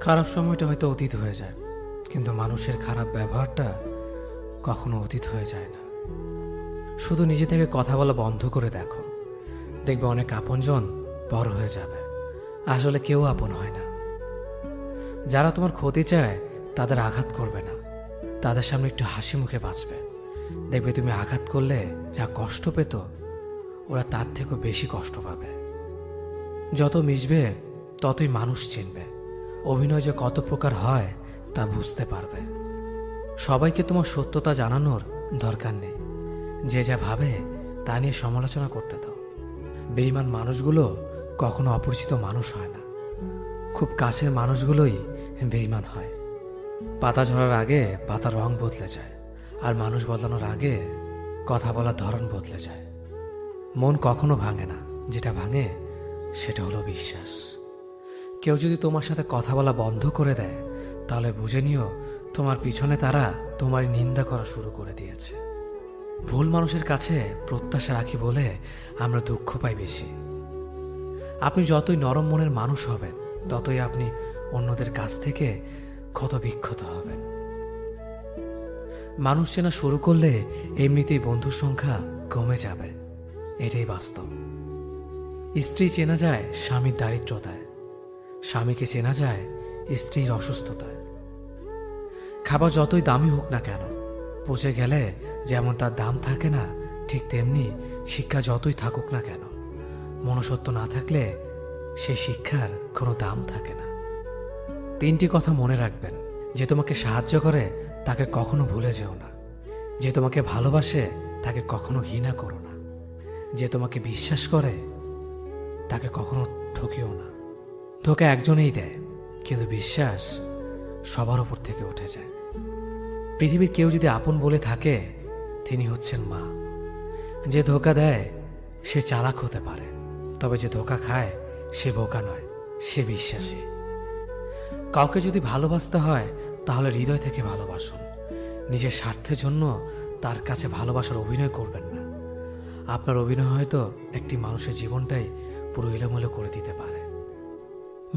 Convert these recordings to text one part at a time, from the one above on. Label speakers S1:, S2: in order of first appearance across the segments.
S1: খারাপ সময়টা হয়তো অতীত হয়ে যায়, কিন্তু মানুষের খারাপ ব্যবহারটা কখনো অতীত হয়ে যায় না। শুধু নিজে থেকে কথা বলা বন্ধ করে দেখো, দেখবে অনেক আপনজন বড় হয়ে যাবে। আসলে কেউ আপন হয় না। যারা তোমার ক্ষতি চায় তাদের আঘাত করবে না, তাদের সামনে একটু হাসি মুখে বাঁচবে। দেখবে তুমি আঘাত করলে যা কষ্ট পেত, ওরা তার থেকেও বেশি কষ্ট পাবে। যত মিশবে ততই মানুষ চিনবে। অভিনয় যে কত প্রকার হয় তা বুঝতে পারবে। সবাইকে তোমার সত্যতা জানানোর দরকার নেই। যে যা ভাবে তা নিয়ে সমালোচনা করতে দাও। বেঈমান মানুষগুলো কখনো অপরিচিত মানুষ হয় না, খুব কাছের মানুষগুলোই বেঈমান হয়। পাতা ঝরার আগে পাতার রং বদলে যায়, আর মানুষ বদলানোর আগে কথা বলার ধরন বদলে যায়। মন কখনো ভাঙে না, যেটা ভাঙে সেটা হলো বিশ্বাস। কেউ যদি তোমার সাথে কথা বলা বন্ধ করে দেয়, তাহলে বুঝে নিও তোমার পিছনে তারা তোমার নিন্দা করা শুরু করে দিয়েছে। ভুল মানুষের কাছে প্রত্যাশা রাখি বলে আমরা দুঃখ পাই বেশি। আপনি যতই নরম মনের মানুষ হবেন, ততই আপনি অন্যদের কাছ থেকে ক্ষত বিক্ষত হবেন। মানুষ চেনা শুরু করলে এমনিতেই বন্ধুর সংখ্যা কমে যাবে, এটাই বাস্তব। স্ত্রী চেনা যায় স্বামীর দারিদ্রতায়, স্বামীকে চেনা যায় স্ত্রীর অসুস্থতায়। খাবার যতই দামি হোক না কেন, পচে গেলে যেমন তার দাম থাকে না, ঠিক তেমনি শিক্ষা যতই থাকুক না কেন, মনুষ্যত্ব না থাকলে সেই শিক্ষার কোনো দাম থাকে না। তিনটি কথা মনে রাখবেন: যে তোমাকে সাহায্য করে তাকে কখনো ভুলে যেও না, যে তোমাকে ভালোবাসে তাকে কখনো ঘৃণা করো না, যে তোমাকে বিশ্বাস করে তাকে কখনো ঠকিও না। ধোঁকা একজনেই দেয়, কিন্তু বিশ্বাস সবার উপর থেকে উঠে যায়। পৃথিবীর কেউ যদি আপন বলে থাকে, তিনি হচ্ছেন মা। যে ধোঁকা দেয় সে চালাক হতে পারে, তবে যে ধোঁকা খায় সে বোকা নয়, সে বিশ্বাসী। কাউকে যদি ভালোবাসতে হয় তাহলে হৃদয় থেকে ভালোবাসুন। নিজের স্বার্থের জন্য তার কাছে ভালোবাসার অভিনয় করবেন না। আপনার অভিনয় হয়তো একটি মানুষের জীবনটাই পুরো এলোমেলো করে দিতে পারে।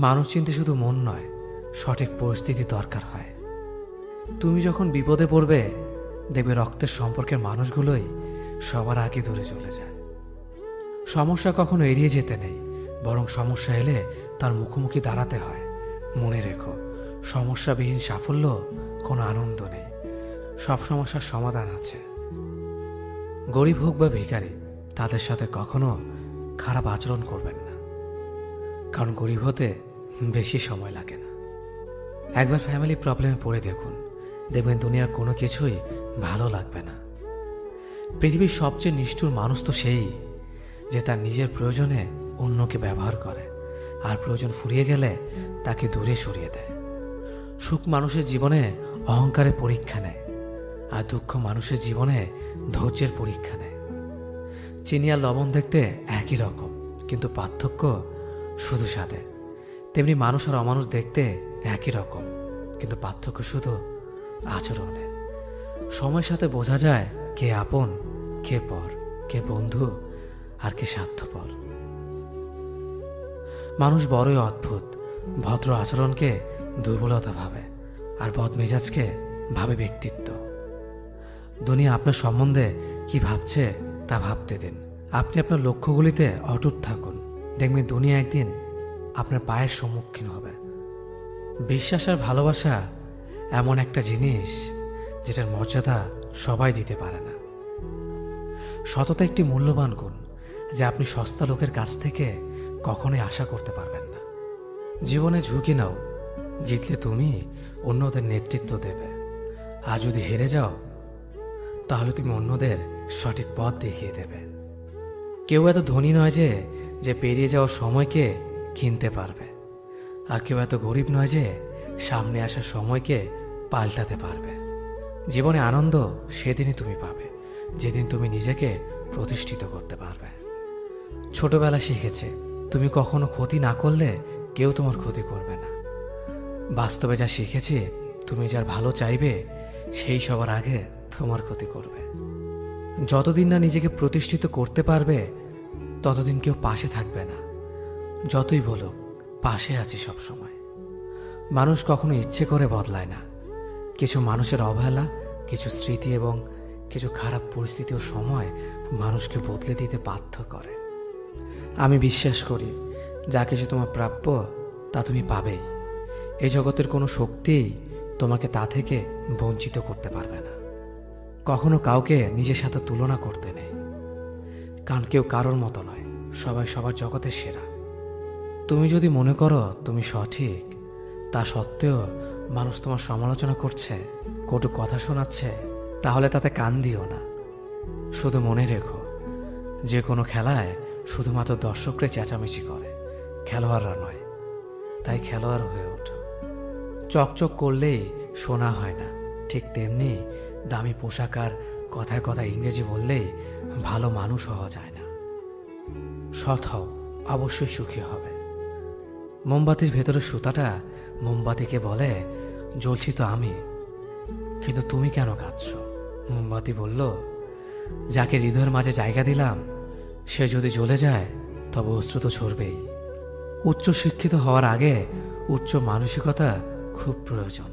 S1: মানুষ চিনতে শুধু মন নয়, সঠিক পরিস্থিতি দরকার হয়। তুমি যখন বিপদে পড়বে, দেখবে রক্তের সম্পর্কের মানুষগুলোই সবার আগে দূরে চলে যায়। সমস্যা কখনো এড়িয়ে যেতে নেই, বরং সমস্যা এলে তার মুখোমুখি দাঁড়াতে হয়। মনে রেখো, সমস্যাবিহীন সাফল্য কোনো আনন্দ নেই। সব সমস্যার সমাধান আছে। গরিব হোক বা ভিখারি, তাদের সাথে কখনো খারাপ আচরণ করবেন না, কারণ গরিব হতে বেশি সময় লাগে না। একবার ফ্যামিলি প্রবলেমে পড়ে দেখুন, দেখবেন দুনিয়ার কোনো কিছুই ভালো লাগবে না। পৃথিবীর সবচেয়ে নিষ্ঠুর মানুষ তো সেই, যে তার নিজের প্রয়োজনে অন্যকে ব্যবহার করে, আর প্রয়োজন ফুরিয়ে গেলে তাকে দূরে সরিয়ে দেয়। সুখ মানুষের জীবনে অহংকারের পরীক্ষা নেয়, আর দুঃখ মানুষের জীবনে ধৈর্যের পরীক্ষা নেয়। চিনি আর লবণ দেখতে একই রকম, কিন্তু পার্থক্য শুধু স্বাদে। তেমনি মানুষ আর অমানুষ দেখতে একই রকম, কিন্তু পার্থক্য শুধু আচরণে। সময়ের সাথে বোঝা যায় কে আপন, কে পর, কে বন্ধু আর কে স্বার্থপর। মানুষ বড়ই অদ্ভুত। ভদ্র আচরণকে দুর্বলতা ভাবে, আর বদমেজাজকে ভাবে ব্যক্তিত্ব। দুনিয়া আপনার সম্বন্ধে কি ভাবছে তা ভাবতে দিন। আপনি আপনার লক্ষ্যগুলিতে অটুট থাকুন, দেখবেন দুনিয়া একদিন আপনার পায়ের সম্মুখীন হবে। বিশ্বাস আর ভালোবাসা এমন একটা জিনিস যেটার মর্যাদা সবাই দিতে পারে না। সততা একটি মূল্যবান গুণ, যা আপনি সস্তা লোকের কাছ থেকে কখনোই আশা করতে পারবেন না। জীবনে ঝুঁকি নাও, জিতলে তুমি অন্যদের নেতৃত্ব দেবে, আর যদি হেরে যাও তাহলে তুমি অন্যদের সঠিক পথ দেখিয়ে দেবে। কেউ এত ধনী নয় যে পেরিয়ে যাওয়ার সময়কে কিনতে পারবে, আর কেউ এত গরিব নয় যে সামনে আসার সময়কে পাল্টাতে পারবে। জীবনে আনন্দ সেদিনই তুমি পাবে, যেদিন তুমি নিজেকে প্রতিষ্ঠিত করতে পারবে। ছোটবেলা শিখেছে, তুমি কখনো ক্ষতি না করলে কেউ তোমার ক্ষতি করবে না। বাস্তবে যা শিখেছি, তুমি যার ভালো চাইবে সেই সবার আগে তোমার ক্ষতি করবে। যতদিন না নিজেকে প্রতিষ্ঠিত করতে পারবে, ততদিন কেউ পাশে থাকবে না। যতই বলুক পাশে আছি সব সময়। মানুষ কখনো ইচ্ছে করে বদলায় না। কিছু মানুষের অবহেলা, কিছু স্মৃতি এবং কিছু খারাপ পরিস্থিতি ও সময় মানুষকে বদলে দিতে বাধ্য করে। আমি বিশ্বাস করি যা কিছু তোমার প্রাপ্য তা তুমি পাবেই। এই জগতের কোনো শক্তিই তোমাকে তা থেকে বঞ্চিত করতে পারবে না। কখনো কাউকে নিজের সাথে তুলনা করতে নেই, কারণ কেউ কারোর মতো নয়, সবাই সবার জগতের সেরা। তুমি যদি মনে করো তুমি সঠিক, তা সত্ত্বেও মানুষ তোমার সমালোচনা করছে, কটু কথা শোনাচ্ছে, তাহলে তাতে কান দিও না। শুধু মনে রেখো, যে কোনো খেলায় শুধুমাত্র দর্শকরা চেঁচামেচি করে, খেলোয়াড়রা নয়। তাই খেলোয়াড় হয়ে ওঠো। চকচক করলেই শোনা হয় না, ঠিক তেমনি দামি পোশাক আর কথায় কথায় ইংরেজি বললেই ভালো মানুষ হওয়া যায় না। সৎ হও, অবশ্যই সুখী হবে। মোমবাতির ভেতরে সুতাটা মোমবাতিকে বলে, জ্বলছি তো আমি, কিন্তু তুমি কেন কাঁদছ? মোমবাতি বলল, যাকে হৃদয়ের মাঝে জায়গা দিলাম সে যদি জ্বলে যায় তবে অশ্রু তো ঝরবেই। উচ্চ শিক্ষিত হওয়ার আগে উচ্চ মানসিকতা খুব প্রয়োজন।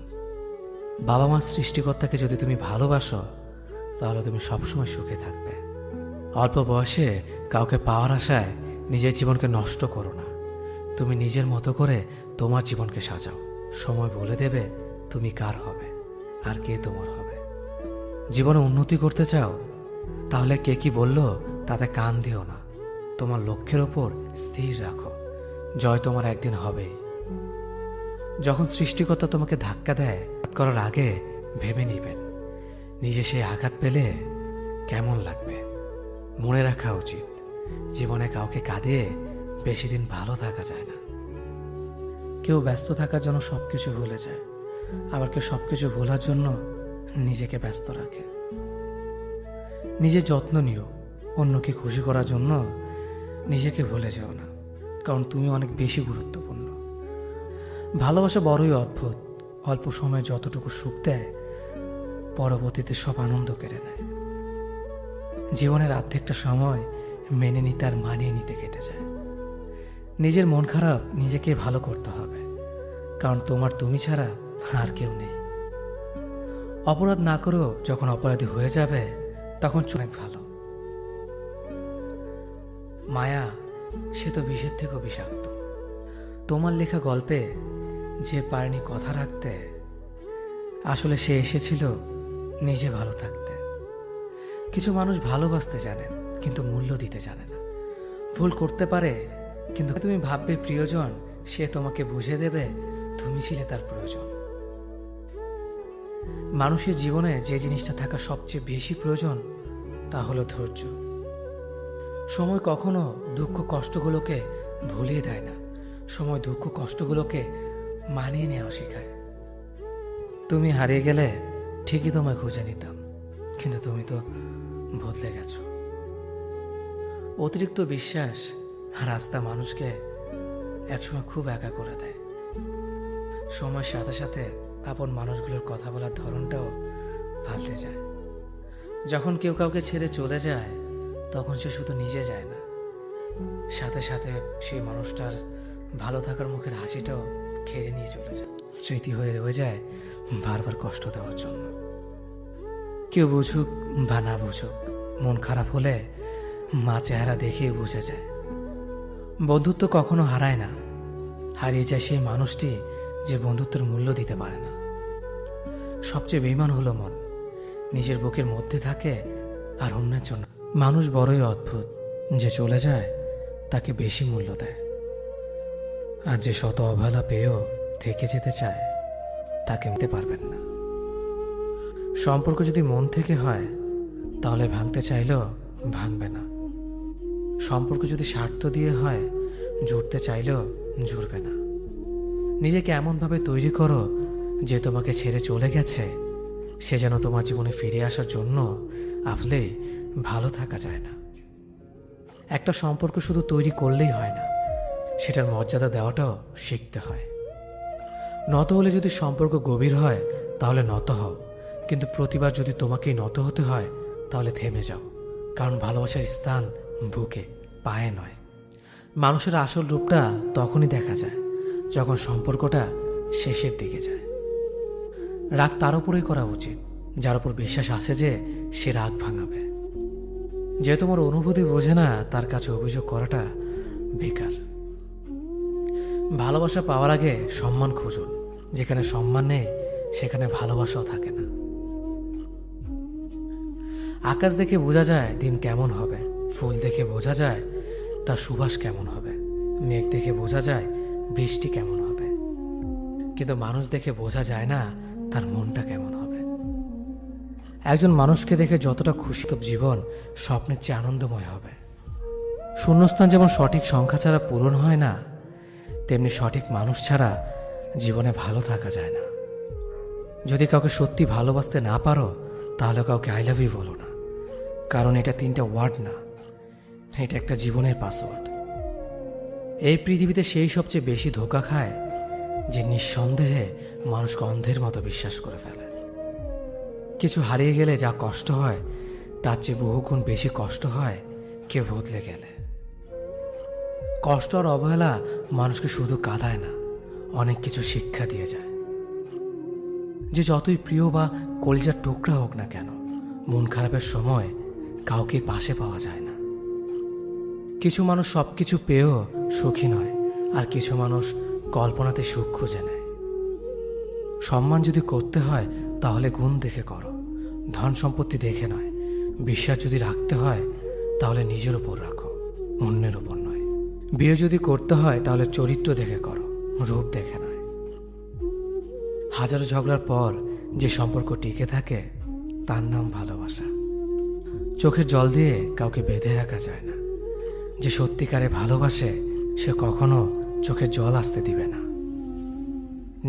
S1: বাবা মার সৃষ্টিকর্তাকে যদি তুমি ভালোবাসো তাহলে তুমি সবসময় সুখে থাকবে। অল্প বয়সে কাউকে পাওয়ার আশায় নিজের জীবনকে নষ্ট করো না। তুমি নিজের মতো করে তোমার জীবনকে সাজাও। সময় বলে দেবে তুমি কার হবে আর কে তোমার হবে। জীবনে উন্নতি করতে চাও তাহলে কে কি বলল তাতে কান দিও না। তোমার লক্ষ্যের ওপর স্থির রাখো, জয় তোমার একদিন হবেই। যখন সৃষ্টিকর্তা তোমাকে ধাক্কা দেয় করার আগে ভেবে নিবেন নিজে সেই আঘাত পেলে কেমন লাগবে। মনে রাখা উচিত জীবনে কাউকে কাঁদিয়ে বেশি দিন ভালো থাকা যায় না। কেউ ব্যস্ত থাকার জন্য সবকিছু ভুলে যায়, আবার কেউ সবকিছু ভোলার জন্য নিজেকে ব্যস্ত রাখে। নিজের যত্ন নিও, অন্যকে খুশি করার জন্য নিজেকে ভুলে যাও না, কারণ তুমি অনেক বেশি গুরুত্বপূর্ণ। ভালোবাসা বড়ই অদ্ভুত, অল্প সময়ে যতটুকু সুখ দেয় পরবর্তীতে সব আনন্দ কেড়ে নেয়। জীবনের অর্ধেকটা সময় মেনে নিতে আর মানিয়ে নিতে কেটে যায়। নিজের মন খারাপ নিজেকে ভালো করতে হবে, কারণ তোমার তুমি ছাড়া আর কেউ নেই। অপরাধ না করেও যখন অপরাধী হয়ে যাবে তখন অনেক ভালো। মায়া সে তো বিষের থেকেও বিষাক্ত। তোমার লেখা গল্পে যে পারেনি কথা রাখতে, আসলে সে এসেছিল নিজে ভালো থাকতে। কিছু মানুষ ভালোবাসতে জানেন কিন্তু মূল্য দিতে জানে না। ভুল করতে পারে, কিন্তু তুমি ভাববে প্রিয়জন, সে তোমাকে বুঝে দেবে তুমি ছিলে তার প্রয়োজন। মানুষের জীবনে যে জিনিসটা থাকা সবচেয়ে বেশি প্রয়োজন তা হলো ধৈর্য। সময় কখনো দুঃখ কষ্টগুলোকে ভুলিয়ে দেয় না, সময় দুঃখ কষ্টগুলোকে মানিয়ে নেওয়া শেখায়। তুমি হারিয়ে গেলে ঠিকই তোমায় খুঁজে নিতাম, কিন্তু তুমি তো বদলে গেছো। অতিরিক্ত বিশ্বাস রাস্তা মানুষকে একসময় খুব একা করে দেয়। সময়ের সাথে সাথে আপন মানুষগুলোর কথা বলার ধরনটাও পাল্টে যায়। যখন কেউ কাউকে ছেড়ে চলে যায় তখন সে শুধু নিজে যায় না, সাথে সাথে সেই মানুষটার ভালো থাকার মুখের হাসিটাও খেয়ে নিয়ে চলে যায়। স্মৃতি হয়ে রয়ে যায় বারবার কষ্ট দেওয়ার জন্য। কেউ বুঝুক বা না বুঝুক, মন খারাপ হলে মা চেহারা দেখেই বুঝে যায়। বন্ধুত্ব কখনো হারায় না, হারিয়ে যায় সেই মানুষটি যে বন্ধুত্বের মূল্য দিতে পারে না। সবচেয়ে বেঈমান হলো মন, নিজের বুকের মধ্যে থাকে আর অন্যের জন্য। মানুষ বড়ই অদ্ভুত, যে চলে যায় তাকে বেশি মূল্য দেয়, আর যে শত অবহেলা পেয়েও থেকে যেতে চায় তাকে নিতে পারবেন না। সম্পর্ক যদি মন থেকে হয় তাহলে ভাঙতে চাইলেও ভাঙবে না। সম্পর্ক যদি স্বার্থ দিয়ে হয় জুড়তে চাইলেও জুড়বে না। নিজেকে এমনভাবে তৈরি করো যে তোমাকে ছেড়ে চলে গেছে সে যেন তোমার জীবনে ফিরে আসার জন্য আসলে ভালো থাকা যায় না। একটা সম্পর্ক শুধু তৈরি করলেই হয় না, সেটার মর্যাদা দেওয়াটাও শিখতে হয়। নত হলে যদি সম্পর্ক গভীর হয় তাহলে নত হও, কিন্তু প্রতিবার যদি তোমাকেই নত হতে হয় তাহলে থেমে যাও, কারণ ভালোবাসার স্থান বুকে, পায়ে নয়। মানুষের আসল রূপটা তখনই দেখা যায় যখন সম্পর্কটা শেষের দিকে যায়। রাগ তার উপরেই করা উচিত যার উপর বিশ্বাস আছে যে সে রাগ ভাঙাবে। যে তোমার অনুভূতি বোঝে না তার কাছে অভিযোগ করাটা বেকার। ভালোবাসা পাওয়ার আগে সম্মান খুঁজুন। যেখানে সম্মান নেই সেখানে ভালোবাসাও থাকে না। আকাশ দেখে বোঝা যায় দিন কেমন হবে, ফুল দেখে বোঝা যায় তার সুবাস কেমন হবে, মেঘ দেখে বোঝা যায় বৃষ্টি কেমন হবে, কিন্তু মানুষ দেখে বোঝা যায় না তার মনটা কেমন হবে। একজন মানুষকে দেখে যতটা খুশি তো জীবন স্বপ্নের চেয়ে আনন্দময় হবে। শূন্যস্থান যেমন সঠিক সংখ্যা ছাড়া পূরণ হয় না, তেমনি সঠিক মানুষ ছাড়া জীবনে ভালো থাকা যায় না। যদি কাউকে সত্যি ভালোবাসতে না পারো তাহলে কাউকে আই লাভ ইউ বলো না, কারণ এটা 3টা ওয়ার্ড না, এটা একটা জীবনের পাসওয়ার্ড। এই পৃথিবীতে সেই সবচেয়ে বেশি ধোঁকা খায় যে নিঃসন্দেহে মানুষকে অন্ধের মতো বিশ্বাস করে ফেলে। কিছু হারিয়ে গেলে যা কষ্ট হয় তার চেয়ে বহুগুণ বেশি কষ্ট হয় কেউ বদলে গেলে। কষ্ট আর অবহেলা মানুষকে শুধু কাঁদায় না, অনেক কিছু শিক্ষা দিয়ে যায়। যে যতই প্রিয় বা কলিজার টুকরা হোক না কেন, মন খারাপের সময় কাউকে পাশে পাওয়া যায় না। কিছু মানুষ সবকিছু পেয়েও সুখী নয়, আর কিছু মানুষ কল্পনাতে সুখ খুঁজে নেয়। সম্মান যদি করতে হয় তাহলে গুণ দেখে করো, ধন সম্পত্তি দেখে নয়। বিশ্বাস যদি রাখতে হয় তাহলে নিজের উপর রাখো, অন্যের উপর নয়। বিয়ে যদি করতে হয় তাহলে চরিত্র দেখে করো, রূপ দেখে নয়। হাজারো ঝগড়ার পর যে সম্পর্ক টিকে থাকে তার নাম ভালোবাসা। চোখের জল দিয়ে কাউকে বেঁধে রাখা যায় না। যে সত্যিকারে ভালোবাসে সে কখনো চোখের জল আসতে দিবে না।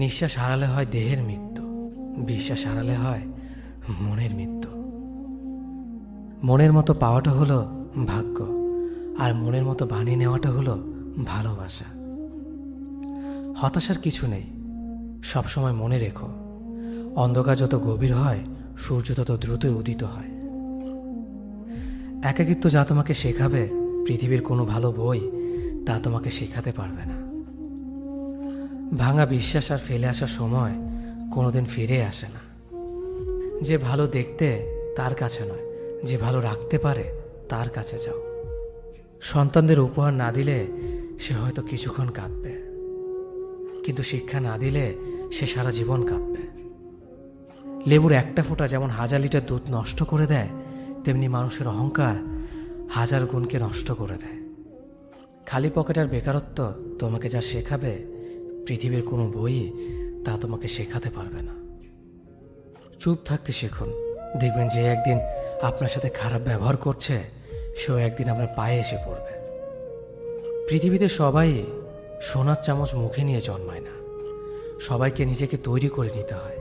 S1: নিঃশ্বাস হারালে হয় দেহের মৃত্যু, বিশ্বাস হারালে হয় মনের মৃত্যু। মনের মতো পাওয়াটা হলো ভাগ্য, আর মনের মতো বানিয়ে নেওয়াটা হলো ভালোবাসা। হতাশার কিছু নেই, সবসময় মনে রেখো, অন্ধকার যত গভীর হয় সূর্য তত দ্রুতই উদিত হয়। একাকিত্ব যা তোমাকে শেখাবে পৃথিবীর কোনো ভালো বই তা তোমাকে শেখাতে পারবে না। ভাঙা বিশ্বাস আর ফেলে আসার সময় কোনোদিন ফিরে আসে না। যে ভালো দেখতে তার কাছে নয়, যে ভালো রাখতে পারে তার কাছে যাও। সন্তানদের উপহার না দিলে সে হয়তো কিছুক্ষণ কাঁদবে, কিন্তু শিক্ষা না দিলে সে সারা জীবন কাঁদবে। লেবুর একটা ফোঁটা যেমন 1000 লিটার দুধ নষ্ট করে দেয়, তেমনি মানুষের অহংকার 1000 গুণকে নষ্ট করে দেয়। খালি পকেট আর বেকারত্ব তোমাকে যা শেখাবে পৃথিবীর কোনো বই তা তোমাকে শেখাতে পারবে না। চুপ থাকতে শিখুন, দেখবেন যে একদিন আপনার সাথে খারাপ ব্যবহার করছে সেও একদিন আপনার পায়ে এসে পড়বে। পৃথিবীতে সবাই সোনার চামচ মুখে নিয়ে জন্মায় না, সবাইকে নিজেকে তৈরি করে নিতে হয়।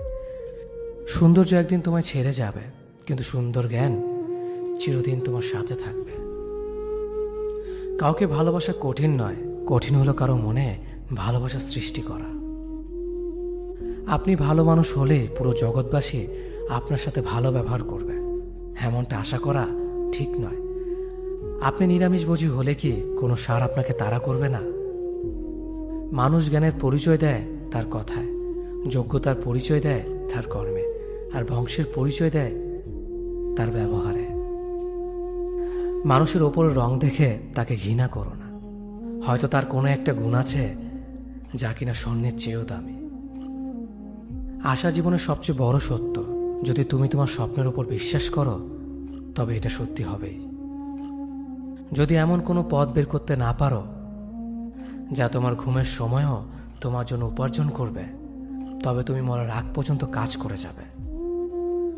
S1: সৌন্দর্য একদিন তোমায় ছেড়ে যাবে, কিন্তু সুন্দর জ্ঞান চিরদিন তোমার সাথে থাকবে। কাউকে ভালোবাসা কঠিন নয়, কঠিন হলো কারো মনে ভালোবাসা সৃষ্টি করা। আপনি ভালো মানুষ হলে পুরো জগৎবাসী আপনার সাথে ভালো ব্যবহার করবে, এমনটা আশা করা ঠিক নয়। আপনি নিরামিষভোজী হলে কি কোনো সার আপনাকে তাড়া করবে না? মানুষ জ্ঞানের পরিচয় দেয় তার কথায়, যোগ্যতার পরিচয় দেয় তার কর্মে, আর বংশের পরিচয় দেয় তার ব্যবহারে। মানুষের ওপরের রং দেখে তাকে ঘৃণা করো না, হয়তো তার কোনো একটা গুণ আছে যা কিনা স্বর্ণের চেয়েও দামি। আশা জীবনের সবচেয়ে বড় সত্য। যদি তুমি তোমার স্বপ্নের উপর বিশ্বাস করো তবে এটা সত্যি হবেই। যদি এমন কোনো পথ বের করতে না পারো যা তোমার ঘুমের সময়ও তোমার জন্য উপার্জন করবে, তবে তুমি মরার আগ পর্যন্ত কাজ করে যাবে।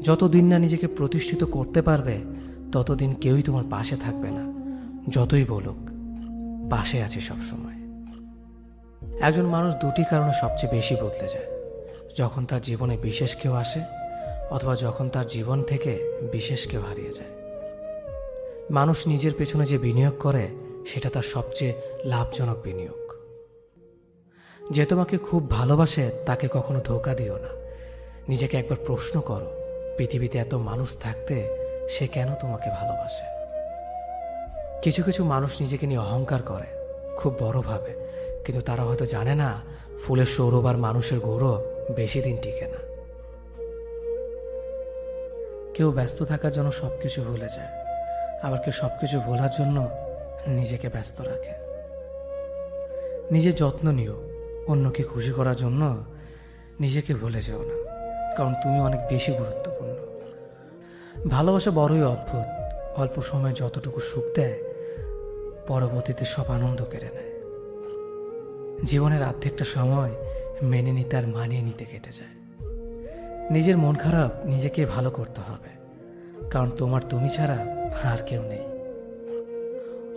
S1: যতদিন না নিজেকে প্রতিষ্ঠিত করতে পারবে ততদিন কেউই তোমার পাশে থাকবে না, যতই বলুক পাশে আছে সব সময়। একজন মানুষ দুটি কারণে সবচেয়ে বেশি বদলে যায়: যখন তার জীবনে বিশেষ কেউ আসে, অথবা যখন তার জীবন থেকে বিশেষ কেউ হারিয়ে যায়। মানুষ নিজের পেছনে যে বিনিয়োগ করে সেটা তার সবচেয়ে লাভজনক বিনিয়োগ। যে তোমাকে খুব ভালোবাসে তাকে কখনো ধোঁকা দিও না। নিজেকে একবার প্রশ্ন করো, পৃথিবীতে এত মানুষ থাকতে সে কেন তোমাকে ভালোবাসে? কিছু কিছু মানুষ নিজেকে নিয়ে অহংকার করে, খুব বড় ভাবে, কিন্তু তারা হয়তো জানে না ফুলের সৌরভ আর মানুষের গৌরব বেশি দিন টিকে না। কেউ ব্যস্ত থাকার জন্য সবকিছু ভুলে যায়, আবার কেউ সবকিছু ভোলার জন্য নিজেকে ব্যস্ত রাখে। নিজের যত্ন নিও, অন্যকে খুশি করার জন্য নিজেকে ভুলে যেও না, কারণ তুমি অনেক বেশি গুরুত্বপূর্ণ। ভালোবাসা বড়ই অদ্ভুত, অল্প সময়ে যতটুকু সুখ দেয় পরবর্তীতে সব আনন্দ কেড়ে নেয়। জীবনের অর্ধেকটা সময় মেনে নিতে আর মানিয়ে নিতে কেটে যায়। নিজের মন খারাপ নিজেকে ভালো করতে হবে, কারণ তোমার তুমি ছাড়া আর কেউ নেই।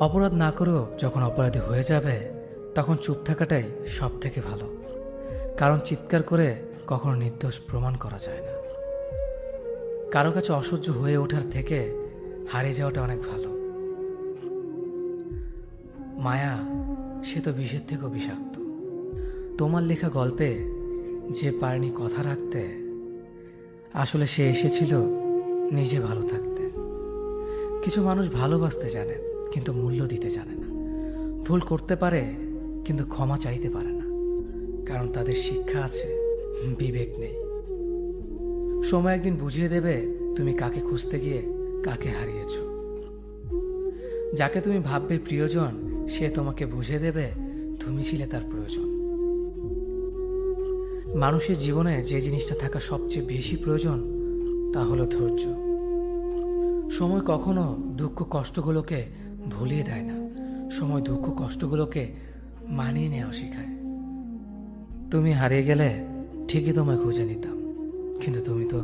S1: অপরাধ না করেও যখন অপরাধী হয়ে যাবে তখন চুপ থাকাটাই সব থেকে ভালো, কারণ চিৎকার করে কখনো নির্দোষ প্রমাণ করা যায় না। কারো কাছে অসহ্য হয়ে ওঠার থেকে হারিয়ে যাওয়াটা অনেক ভালো। মায়া সে তো বিষের থেকেও বিষাক্ত। তোমার লেখা গল্পে যে পারেনি কথা রাখতে, আসলে সে এসেছিল নিজে ভালো থাকতে। কিছু মানুষ ভালোবাসতে জানে কিন্তু মূল্য দিতে জানে না। ভুল করতে পারে কিন্তু ক্ষমা চাইতে পারে না, কারণ তাদের শিক্ষা আছে, বিবেক নেই। সময় একদিন বুঝিয়ে দেবে তুমি কাকে খুঁজতে গিয়ে কাকে হারিয়েছ। যাকে তুমি ভাববে প্রিয়জন সে তোমাকে বুঝিয়ে দেবে তুমি ছিলে তার প্রয়োজন। মানুষের জীবনে যে জিনিসটা থাকা সবচেয়ে বেশি প্রয়োজন তা হলো ধৈর্য। সময় কখনো দুঃখ কষ্টগুলোকে ভুলিয়ে দেয় না, সময় দুঃখ কষ্টগুলোকে মানিয়ে নেওয়া শেখায়। তুমি হারিয়ে গেলে ঠিকই তোমায় খুঁজে নিতাম, কিন্তু তুমি তো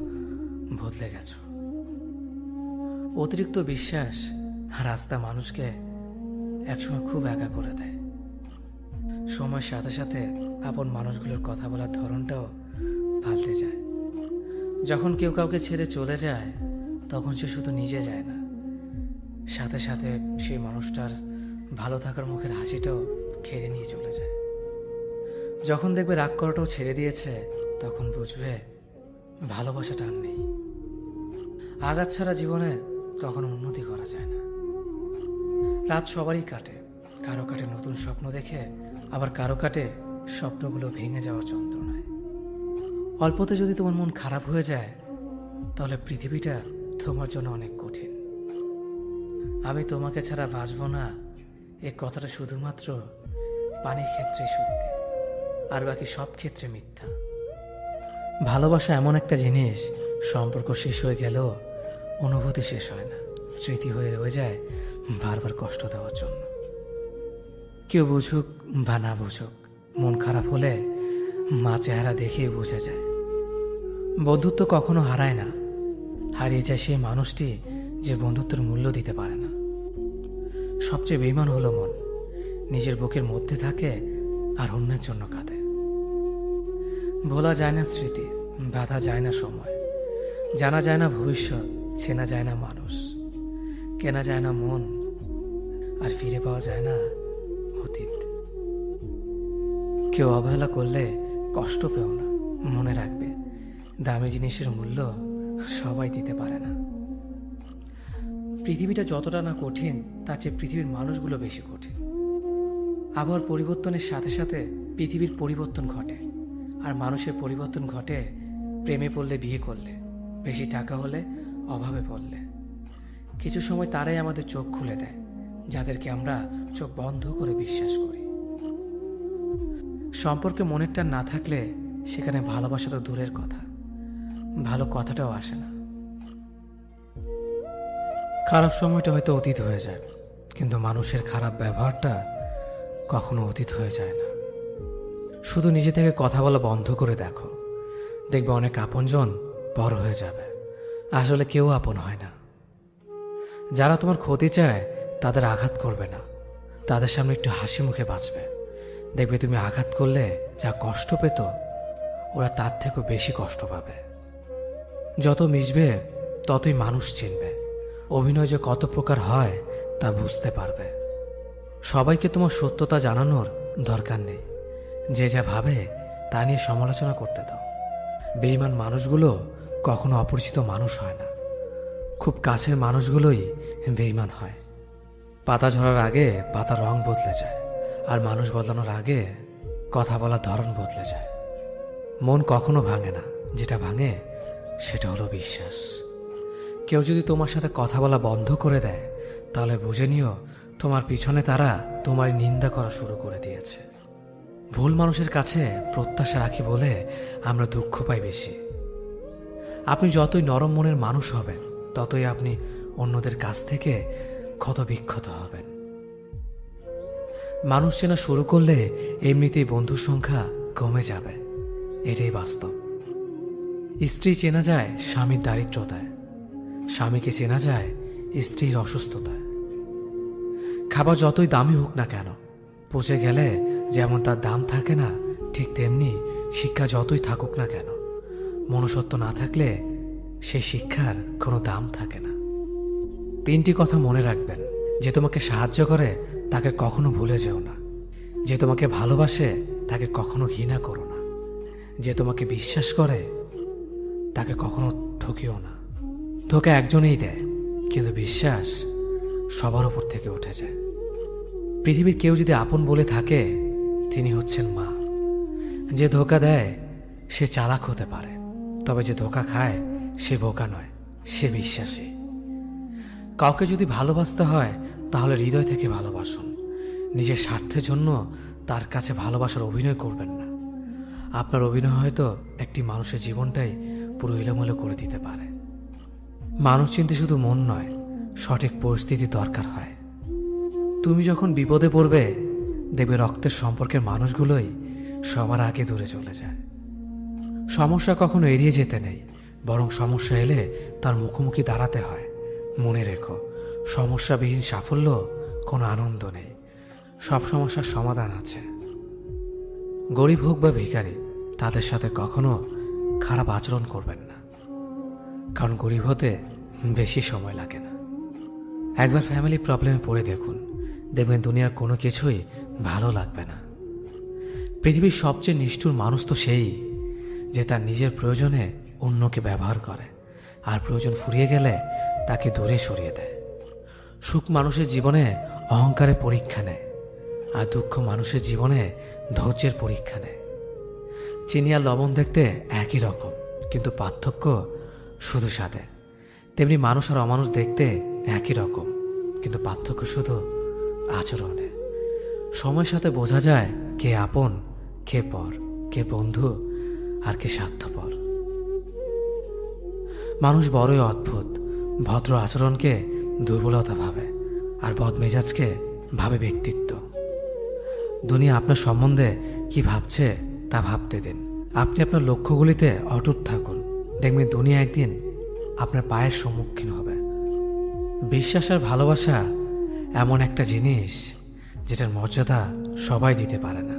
S1: বদলে গেছো। অতিরিক্ত বিশ্বাস রাস্তা মানুষকে একসময় খুব একা করে দেয়। সময়ের সাথে সাথে আপন মানুষগুলোর কথা বলার ধরনটাও পাল্টে যায়। যখন কেউ কাউকে ছেড়ে চলে যায় তখন সে শুধু নিজে যায় না, সাথে সাথে সেই মানুষটার ভালো থাকার মুখের হাসিটাও খেয়ে নিয়ে চলে যায়। যখন দেখবে রাগ করাটাও ছেড়ে দিয়েছে তখন বুঝবে ভালোবাসাটা আর নেই। আঘাত ছাড়া জীবনে কখনো উন্নতি করা যায় না। রাত সবারই কাটে, কারো কাটে নতুন স্বপ্ন দেখে, আবার কারো কাটে স্বপ্নগুলো ভেঙে যাওয়ার যন্ত্রণায়। অল্পতে যদি তোমার মন খারাপ হয়ে যায় তাহলে পৃথিবীটা তোমার জন্য অনেক কঠিন। আমি তোমাকে ছাড়া বাঁচব না, এ কথাটা শুধুমাত্র পানির ক্ষেত্রে সত্যি, আর বাকি সব ক্ষেত্রে মিথ্যা। ভালোবাসা এমন একটা জিনিস, সম্পর্ক শেষ হয়ে গেলেও অনুভূতি শেষ হয় না, স্মৃতি হয়ে রয়ে যায় বারবার কষ্ট দেওয়ার জন্য। কেউ বুঝুক বা না বুঝুক, মন খারাপ হলে মা চেহারা দেখেই বোঝা যায়। বন্ধুত্ব কখনো হারায় না, হারিয়ে যায় সেই মানুষটি যে বন্ধুত্বের মূল্য দিতে পারে না। সবচেয়ে বেঈমান হলো মন, নিজের বুকের মধ্যে থাকে আর অন্যের জন্য কাঁদে। ভোলা যায় না স্মৃতি, বাধা যায় না সময়, জানা যায় না ভবিষ্যৎ, চেনা যায় না মানুষ, কেনা যায় না মন, আর ফিরে পাওয়া যায় না অতীত। কেউ অবহেলা করলে কষ্ট পেও না, মনে রাখবে দামি জিনিসের মূল্য সবাই দিতে পারে না। পৃথিবীটা যতটা না কঠিন তার চেয়ে পৃথিবীর মানুষগুলো বেশি কঠিন। আবহাওয়ার পরিবর্তনের সাথে সাথে পৃথিবীর পরিবর্তন ঘটে, আর মানুষের পরিবর্তন ঘটে প্রেমে পড়লে, বিয়ে করলে, বেশি টাকা হলে, অভাবে পড়লে। কিছু সময় তারাই আমাদের চোখ খুলে দেয় যাদেরকে আমরা চোখ বন্ধ করে বিশ্বাস করি। সম্পর্কে মনের টান না থাকলে সেখানে ভালোবাসা তো দূরের কথা, ভালো কথাটাও আসে না। খারাপ সময়টা হয়তো অতীত হয়ে যায়, কিন্তু মানুষের খারাপ ব্যবহারটা কখনো অতীত হয়ে যায় না। শুধু নিজে থেকে কথা বলা বন্ধ করে দেখো, দেখবে অনেক আপনজন বড় হয়ে যাবে। আসলে কেউ আপন হয় না। যারা তোমার ক্ষতি চায় তাদের আঘাত করবে না, তাদের সামনে একটু হাসি মুখে বাঁচবে। দেখবে তুমি আঘাত করলে যা কষ্ট পেত ওরা তার থেকেও বেশি কষ্ট পাবে। যত মিশবে ততই মানুষ চিনবে, অভিনয় যে কত প্রকার হয় তা বুঝতে পারবে। সবাইকে তোমার সত্যতা জানানোর দরকার নেই, যে যা ভাবে তা নিয়ে সমালোচনা করতে দাও। বেঈমান মানুষগুলো কখনো অপরিচিত মানুষ হয় না, খুব কাছের মানুষগুলোই বেঈমান হয়। পাতা ঝরার আগে পাতার রং বদলে যায়, আর মানুষ বদলানোর আগে কথা বলার ধরন বদলে যায়। মন কখনো ভাঙে না, যেটা ভাঙে সেটা হলো বিশ্বাস। কেউ যদি তোমার সাথে কথা বলা বন্ধ করে দেয়, তাহলে বুঝে নিও তোমার পিছনে তারা তোমার নিন্দা করা শুরু করে দিয়েছে। ভুল মানুষের কাছে প্রত্যাশা রাখি বলে আমরা দুঃখ পাই বেশি। আপনি যতই নরম মনের মানুষ হবেন, ততই আপনি অন্যদের কাছ থেকে ক্ষত বিক্ষত হবেন। মানুষ চেনা শুরু করলে এমনিতেই বন্ধুর সংখ্যা কমে যাবে, এটাই বাস্তব। স্ত্রী চেনা যায় স্বামীর দারিদ্রতায়, স্বামীকে চেনা যায় স্ত্রীর অসুস্থতায়। খাবার যতই দামি হোক না কেন, পচে গেলে যেমন তার দাম থাকে না, ঠিক তেমনি শিক্ষা যতই থাকুক না কেন, মনুষ্যত্ব না থাকলে সেই শিক্ষার কোনো দাম থাকে না। 3টি কথা মনে রাখবেন। যে তোমাকে সাহায্য করে তাকে কখনো ভুলে যেও না। যে তোমাকে ভালোবাসে তাকে কখনো ঘৃণা করো না। যে তোমাকে বিশ্বাস করে তাকে কখনো ঠকিও না। ধোঁকা একজনেই দেয়, কিন্তু বিশ্বাস সবার উপর থেকে উঠে যায়। পৃথিবীর কেউ যদি আপন বলে থাকে, তিনি হচ্ছেন মা। যে ধোঁকা দেয় সে চালাক হতে পারে, তবে যে ধোঁকা খায় সে বোকা নয়, সে বিশ্বাসী। কাউকে যদি ভালোবাসতে হয় তাহলে হৃদয় থেকে ভালোবাসুন। নিজের স্বার্থের জন্য তার কাছে ভালোবাসার অভিনয় করবেন না। আপনার অভিনয় হয়তো একটি মানুষের জীবনটাই পুরো এলোমেলো করে দিতে পারে। মানুষ চিনতে শুধু মন নয়, সঠিক পরিস্থিতি দরকার হয়। তুমি যখন বিপদে পড়বে, দেখবে রক্তের সম্পর্কের মানুষগুলোই সবার আগে দূরে চলে যায়। সমস্যা কখনো এড়িয়ে যেতে নেই, বরং সমস্যা এলে তার মুখোমুখি দাঁড়াতে হয়। মনে রেখো, সমস্যাবিহীন সাফল্য কোনো আনন্দ নেই। সব সমস্যার সমাধান আছে। গরিব হোক বা ভিখারি, তাদের সাথে কখনো খারাপ আচরণ করবেন না, কারণ গরিব হতে বেশি সময় লাগে না। একবার ফ্যামিলি প্রবলেমে পড়ে দেখুন, দেখবেন দুনিয়ার কোনো কিছুই ভালো লাগবে না। পৃথিবীর সবচেয়ে নিষ্ঠুর মানুষ তো সেই, যে তার নিজের প্রয়োজনে অন্যকে ব্যবহার করে, আর প্রয়োজন ফুরিয়ে গেলে তাকে দূরে সরিয়ে দেয়। সুখ মানুষের জীবনে অহংকারের পরীক্ষা নেয়, আর দুঃখ মানুষের জীবনে ধৈর্যের পরীক্ষা নেয়। চিনি আর লবণ দেখতে একই রকম, কিন্তু পার্থক্য শুধু স্বাদে। তেমনি মানুষ আর অমানুষ দেখতে একই রকম, কিন্তু পার্থক্য শুধু আচরণে। সময়ের সাথে বোঝা যায় কে আপন, কে পর, কে বন্ধু আর কে স্বার্থপর। মানুষ বড়ই অদ্ভুত। ভদ্র আচরণকে দুর্বলতা ভাবে, আর বদমেজাজকে ভাবে ব্যক্তিত্ব। দুনিয়া আপনার সম্বন্ধে কি ভাবছে তা ভাবতে দিন। আপনি আপনার লক্ষ্যগুলিতে অটুট থাকুন, দেখবেন দুনিয়া একদিন আপনার পায়ের সম্মুখীন হবে। বিশ্বাস আর ভালোবাসা এমন একটা জিনিস যেটার মর্যাদা সবাই দিতে পারে না।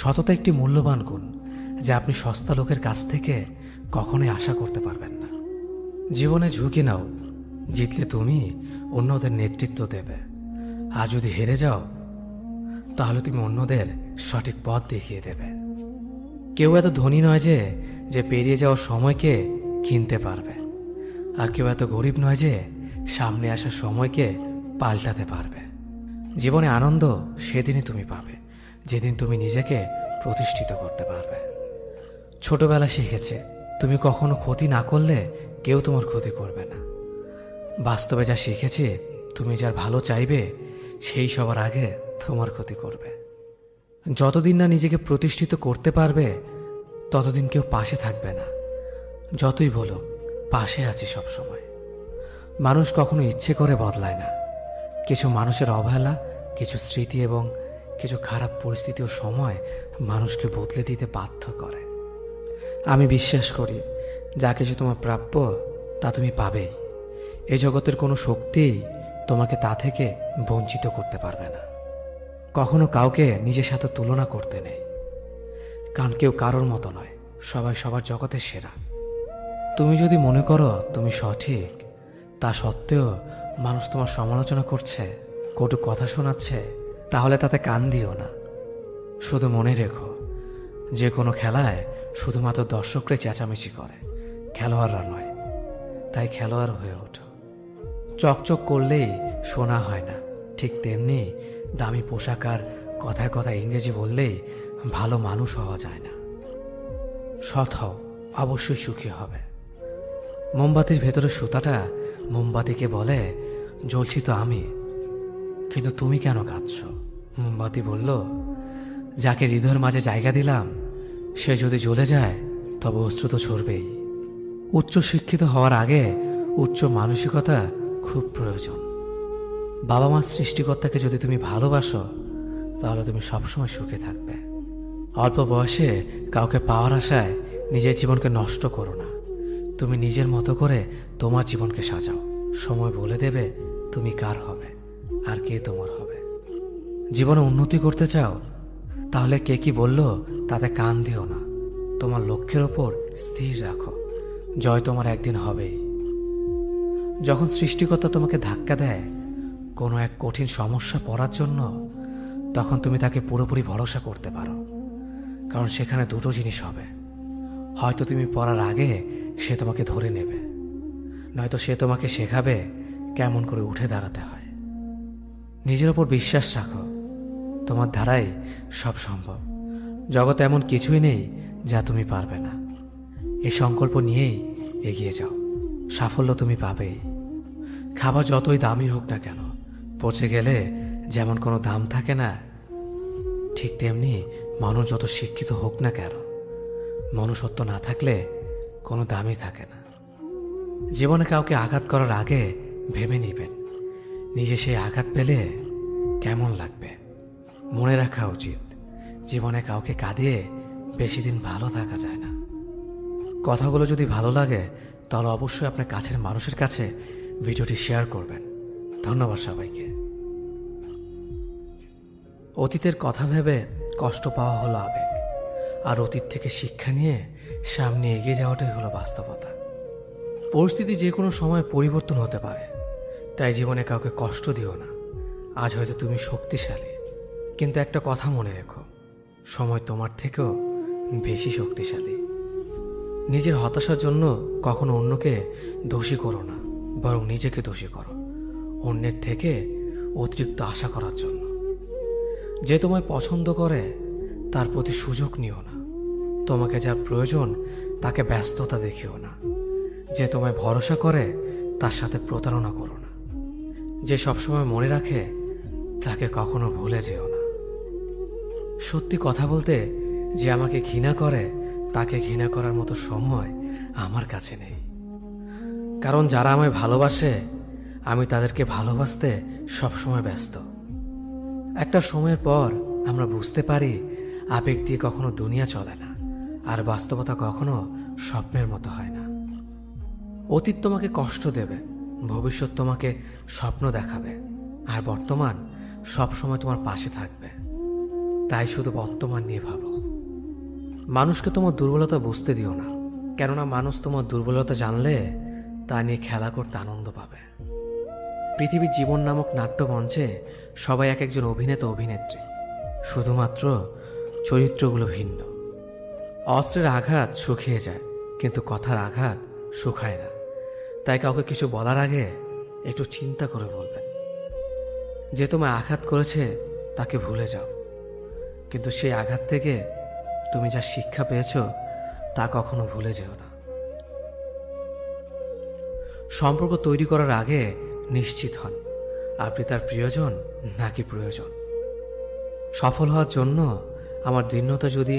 S1: সততা একটি মূল্যবান গুণ, যা আপনি সস্তা লোকের কাছ থেকে কখনোই আশা করতে পারবেন না। জীবনে ঝুঁকি নাও, জিতলে তুমি অন্যদের নেতৃত্ব দেবে, আর যদি হেরে যাও তাহলে তুমি অন্যদের সঠিক পথ দেখিয়ে দেবে। কেউ এত ধনী নয় যে পেরিয়ে যাওয়ার সময়কে কিনতে পারবে, আর কেউ এত গরিব নয় যে সামনে আসা সময়কে পাল্টাতে পারবে। জীবনে আনন্দ সেদিনই তুমি পাবে, যেদিন তুমি নিজেকে প্রতিষ্ঠিত করতে পারবে। ছোটবেলা শিখেছে, তুমি কখনো ক্ষতি না করলে কেউ তোমার ক্ষতি করবে না। বাস্তবে যা শিখেছে, তুমি যার ভালো চাইবে সেই সবার আগে তোমার ক্ষতি করবে। যতদিন না নিজেকে প্রতিষ্ঠিত করতে পারবে, ততদিন কেউ পাশে থাকবে না। যতই বলো পাশে আছি সবসময়। মানুষ কখনো ইচ্ছে করে বদলায় না। কিছু মানুষের অবহেলা, কিছু স্মৃতি এবং কিছু খারাপ পরিস্থিতি ও সময় মানুষকে বদলে দিতে বাধ্য করে। আমি বিশ্বাস করি, যা কিছু তোমার প্রাপ্য তা তুমি পাবেই। এই জগতের কোনো শক্তিই তোমাকে তা থেকে বঞ্চিত করতে পারবে না। কখনো কাউকে নিজের সাথে তুলনা করতে নেই, কারণ কেউ কারোর মতো নয়, সবাই সবার জগতের সেরা। তুমি যদি মনে করো তুমি সঠিক, তা সত্ত্বেও মানুষ তোমার সমালোচনা করছে, কটু কথা শোনাচ্ছে, তাহলে তাতে কান দিও না। শুধু মনে রেখো, যে কোনো খেলায় শুধুমাত্র দর্শকরাই চেঁচামেচি করে, খেলোয়াড়রা নয়। তাই খেলোয়াড় হয়ে ওঠো। চকচক করলেই সোনা হয় না, ঠিক তেমনি দামি পোশাক আর কথায় কথায় ইংরেজি বললেই ভালো মানুষ হওয়া যায় না। সৎ হও, অবশ্যই সুখী হবে। মোমবাতির ভেতরে সুতাটা মোমবাতিকে বলে, জ্বলছি তো আমি, কিন্তু তুমি কেন কাঁদছ? মোমবাতি বলল, যাকে হৃদয়ের মাঝে জায়গা দিলাম সে যদি জ্বলে যায় তবে অশ্রু তো ঝরবেই। উচ্চ শিক্ষিত হওয়ার আগে উচ্চ মানসিকতা খুব প্রয়োজন। বাবা মার সৃষ্টিকর্তাকে যদি তুমি ভালোবাসো তাহলে তুমি সবসময় সুখে থাকবে। অল্প বয়সে কাউকে পাওয়ার আশায় নিজের জীবনকে নষ্ট করো না। তুমি নিজের মতো করে তোমার জীবনকে সাজাও। সময় বলে দেবে তুমি কার হবে আর কে তোমার হবে। জীবনে উন্নতি করতে চাও তাহলে কে কি বলল তাতে কান দিও না। তোমার লক্ষ্যের ওপর স্থির রাখো, জয় তোমার একদিন হবেই। যখন সৃষ্টিকর্তা তোমাকে ধাক্কা দেয় কোনো এক কঠিন সমস্যা পড়ার জন্য, তখন তুমি তাকে পুরোপুরি ভরসা করতে পারো। কারণ সেখানে দুটো জিনিস হবে, হয়তো তুমি পড়ার আগে সে তোমাকে ধরে নেবে, নয়তো সে তোমাকে শেখাবে কেমন করে উঠে দাঁড়াতে হয়। নিজের ওপর বিশ্বাস রাখো, তোমার দ্বারাই সব সম্ভব। জগতে এমন কিছুই নেই যা তুমি পারবে না। এই সংকল্প নিয়েই এগিয়ে যাও, সাফল্য তুমি পাবেই। খাবার যতই দামি হোক না কেন, পচে গেলে যেমন কোনো দাম থাকে না, ঠিক তেমনি মানুষ যত শিক্ষিত হোক না কেন, মনুষ্যত্ব না থাকলে কোনো দামই থাকে না। জীবনে কাউকে আঘাত করার আগে ভেবে নিবেন নিজে সেই আঘাত পেলে কেমন লাগবে। মনে রাখা উচিত, জীবনে কাউকে কাঁদিয়ে বেশি দিন ভালো থাকা যায় না। কথাগুলো যদি ভালো লাগে তাহলে অবশ্যই আপনার কাছের মানুষের কাছে ভিডিওটি শেয়ার করবেন। ধন্যবাদ সবাইকে। অতীতের কথা ভেবে কষ্ট পাওয়া হলো আবেগ, আর অতীত থেকে শিক্ষা নিয়ে সামনে এগিয়ে যাওয়াটাই হলো বাস্তবতা। পরিস্থিতি যে কোনো সময় পরিবর্তন হতে পারে, তাই জীবনে কাউকে কষ্ট দিও না। আজ হয়তো তুমি শক্তিশালী, কিন্তু একটা কথা মনে রেখো, সময় তোমার থেকেও বেশি শক্তিশালী। নিজের হতাশার জন্য কখনো অন্যকে দোষী করো না, বরং নিজেকে দোষী করো অন্যের থেকে অতিরিক্ত আশা করার জন্য। যে তোমায় পছন্দ করে তার প্রতি সুযোগ নিও না। তোমাকে যা প্রয়োজন তাকে ব্যস্ততা দেখিও না। যে তোমায় ভরসা করে তার সাথে প্রতারণা করো না। যে সবসময় মনে রাখে তাকে কখনো ভুলে যেও না। সত্যি কথা বলতে, যে আমাকে ঘৃণা করে তাকে ঘৃণা করার মতো সময় আমার কাছে নেই। কারণ যারা আমায় ভালোবাসে আমি তাদেরকে ভালোবাসতে সবসময় ব্যস্ত। একটা সময়ের পর আমরা বুঝতে পারি আবেগ দিয়ে কখনো দুনিয়া চলে না, আর বাস্তবতা কখনো স্বপ্নের মতো হয় না। অতীত তোমাকে কষ্ট দেবে, ভবিষ্যৎ তোমাকে স্বপ্ন দেখাবে, আর বর্তমান সবসময় তোমার পাশে থাকবে। তাই শুধু বর্তমান নিয়ে ভাবো। মানুষকে তোমার দুর্বলতা বুঝতে দিও না, কেননা মানুষ তোমার দুর্বলতা জানলে তা নিয়ে খেলা করতে আনন্দ পাবে। পৃথিবীর জীবন নামক নাট্যমঞ্চে সবাই এক একজন অভিনেতা অভিনেত্রী, শুধুমাত্র চরিত্রগুলো ভিন্ন। অস্ত্রের আঘাত শুকিয়ে যায়, কিন্তু কথার আঘাত শুকায় না। তাই কাউকে কিছু বলার আগে একটু চিন্তা করে বলবেন। যে তোমায় আঘাত করেছে তাকে ভুলে যাও, কিন্তু সেই আঘাত থেকে তুমি যা শিক্ষা পেয়েছ তা কখনো ভুলে যেও না। সম্পর্ক তৈরি করার আগে নিশ্চিত হন আপনি তার প্রিয়জন নাকি প্রয়োজন। সফল হওয়ার জন্য আমার দৃঢ়তা যদি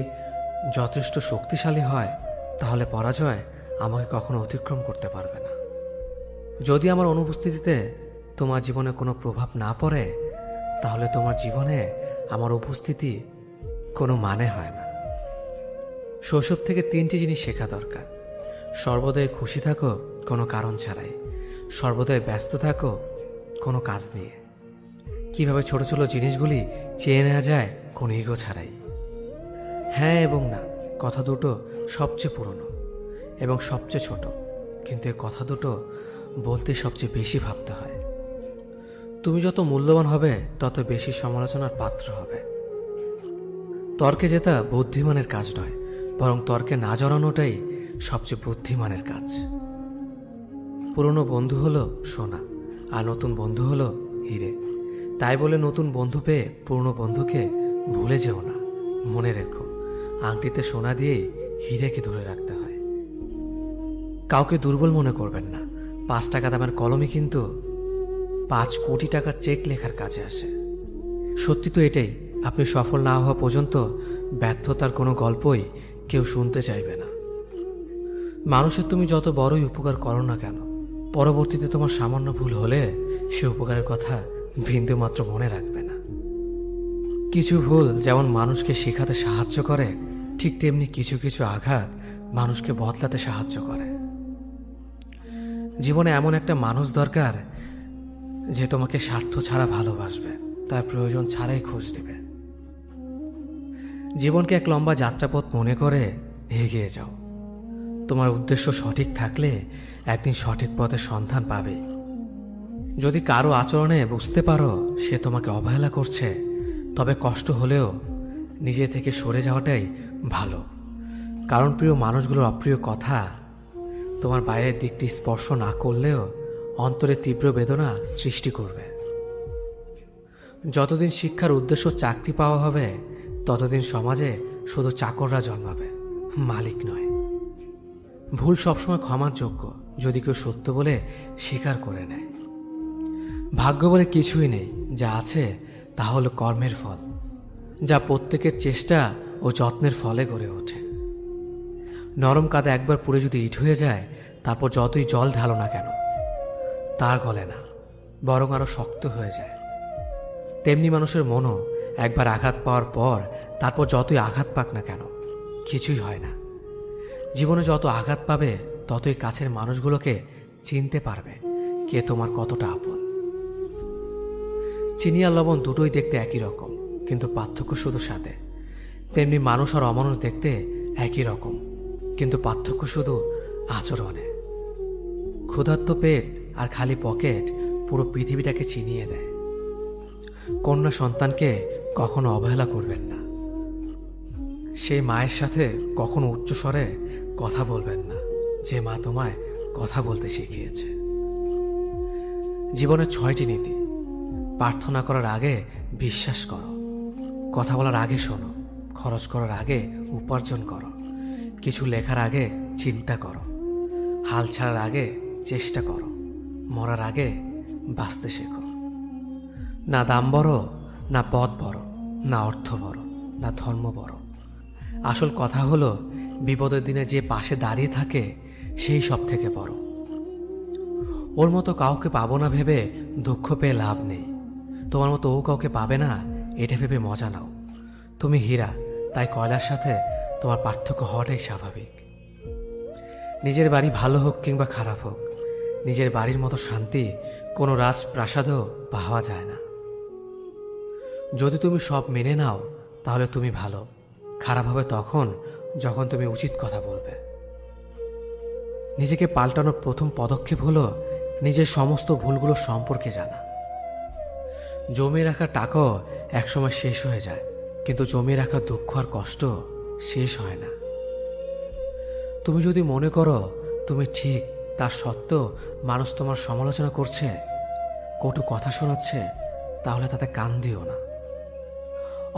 S1: যথেষ্ট শক্তিশালী হয় তাহলে পরাজয় আমাকে কখনো অতিক্রম করতে পারবে না। যদি আমার অনুপস্থিতিতে তোমার জীবনে কোনো প্রভাব না পড়ে তাহলে তোমার জীবনে আমার উপস্থিতি কোনো মানে হয় না। শৈশব থেকে 3টি জিনিস শেখা দরকার। সর্বদাই খুশি থাকো কোনো কারণ ছাড়াই, সর্বদাই ব্যস্ত থাকো কোনো কাজ নিয়ে, কিভাবে ছোট ছোট জিনিসগুলি চেয়ে নেওয়া যায় কোনো ইগো ছাড়াই। হ্যাঁ এবং না কথা দুটো সবচেয়ে পুরনো এবং সবচেয়ে ছোট, কিন্তু এই কথা দুটো বলতে সবচেয়ে বেশি ভাবতে হয়। তুমি যত মূল্যবান হবে তত বেশি সমালোচনার পাত্র হবে। তর্কে জেতা বুদ্ধিমানের কাজ নয়, বরং তর্কে না জড়ানোটাই সবচেয়ে বুদ্ধিমানের কাজ। পুরনো বন্ধু হলো সোনা, আর নতুন বন্ধু হলো হিরে। তাই বলে নতুন বন্ধু পেয়ে পুরনো বন্ধুকে ভুলে যেও না, মনে রেখো, আংটিতে সোনা দিয়ে হীরেকে ধরে রাখতে হয়। কাউকে দুর্বল মনে করবেন না, 5 টাকা দামের কলমই কিন্তু 5 কোটি টাকার চেক লেখার কাজে আসে। সত্যি তো এটাই, আপনি সফল না হওয়া পর্যন্ত ব্যর্থতার কোনো গল্পই কেউ শুনতে চাইবে না। মানুষের তুমি যত বড়ই উপকার করো না কেন, পরবর্তীতে তোমার সামান্য ভুল হলে সে উপকারের কথা বিন্দুমাত্র মনে রাখবে না। কিছু ভুল যেমন মানুষকে শেখাতে সাহায্য করে, ঠিক তেমনি কিছু কিছু আঘাত মানুষকে বদলাতে সাহায্য করে। জীবনে এমন একটা মানুষ দরকার যে তোমাকে স্বার্থ ছাড়া ভালোবাসবে, তার প্রয়োজন ছাড়াই খোঁজ নেবে। জীবনকে এক লম্বা যাত্রাপথ মনে করে এগিয়ে যাও। তোমার উদ্দেশ্য সঠিক থাকলে একদিন সঠিক পথের সন্ধান পাবে। যদি কারো আচরণে বুঝতে পারো সে তোমাকে অবহেলা করছে, তবে কষ্ট হলেও নিজে থেকে সরে যাওয়াটাই ভালো। কারণ প্রিয় মানুষগুলোর অপ্রিয় কথা তোমার বাইরের দিকটি স্পর্শ না করলেও অন্তরে তীব্র বেদনা সৃষ্টি করবে। যতদিন শিক্ষার উদ্দেশ্য চাকরি পাওয়া হবে, ততদিন সমাজে শুধু চাকররা জন্মাবে, মালিক নয়। ভুল সবসময় ক্ষমার যোগ্য যদি কেউ সত্য বলে স্বীকার করে নেয়। ভাগ্য বলে কিছুই নেই, যা আছে তা হলো কর্মের ফল, যা প্রত্যেকের চেষ্টা ও যত্নের ফলে গড়ে ওঠে। নরম কাদা একবার পুড়ে যদি ইট হয়ে যায়, তারপর যতই জল ঢালো না কেন তার গলে না, বরং আরো শক্ত হয়ে যায়। তেমনি মানুষের মনও একবার আঘাত পাওয়ার পর তারপর যতই আঘাত পাক না কেন কিছুই হয় না। জীবনে যত আঘাত পাবে ততই কাছের মানুষগুলোকে চিনতে পারবে কে তোমার কতটা আপন। চিনি আর লবণ দুটোই দেখতে একই রকম, কিন্তু পার্থক্য শুধু স্বাদে। তেমনি মানুষ আর অমানুষ দেখতে একই রকম, কিন্তু পার্থক্য শুধু আচরণে। ক্ষুধার্ত পেট আর খালি পকেট পুরো পৃথিবীটাকে চিনিয়ে দেয়। কন্যা সন্তানকে কখনো অবহেলা করবেন না। সেই মায়ের সাথে কখনো উচ্চস্বরে কথা বলবেন না, যে মা তোমায় কথা বলতে শিখিয়েছে। জীবনের 6টি নীতি। প্রার্থনা করার আগে বিশ্বাস করো, কথা বলার আগে শোনো, খরচ করার আগে উপার্জন করো, কিছু লেখার আগে চিন্তা করো, হাল ছাড়ার আগে চেষ্টা করো, মরার আগে বাঁচতে শেখো। না দাম বড়, না পদ বড়, না অর্থ বড়, না ধর্ম বড়। আসল কথা হলো বিপদের দিনে যে পাশে দাঁড়িয়ে থাকে সেই সব থেকে বড়। ওর মতো কাউকে পাবো না ভেবে দুঃখ পেয়ে লাভ নেই। তোমার মতো ও কাউকে পাবে না এটা ভেবে মজা নাও। তুমি হীরা, তাই কয়লার সাথে তোমার পার্থক্য হওয়াটাই স্বাভাবিক। নিজের বাড়ি ভালো হোক কিংবা খারাপ হোক, নিজের বাড়ির মতো শান্তি কোনো রাজপ্রাসাদেও পাওয়া যায় না। যদি তুমি সব মেনে নাও তাহলে তুমি ভালো। খারাপ হবে তখন যখন তুমি উচিত কথা বলবে। নিজেকে পাল্টানোর প্রথম পদক্ষেপ হলো নিজের সমস্ত ভুলগুলো সম্পর্কে জানা। জমিয়ে রাখা টাকাও একসময় শেষ হয়ে যায়, কিন্তু জমিয়ে রাখা দুঃখ আর কষ্ট শেষ হয় না। তুমি যদি মনে করো তুমি ঠিক, তার সত্ত্বেও মানুষ তোমার সমালোচনা করছে, কটু কথা শোনাচ্ছে, তাহলে তাতে কান দিও না।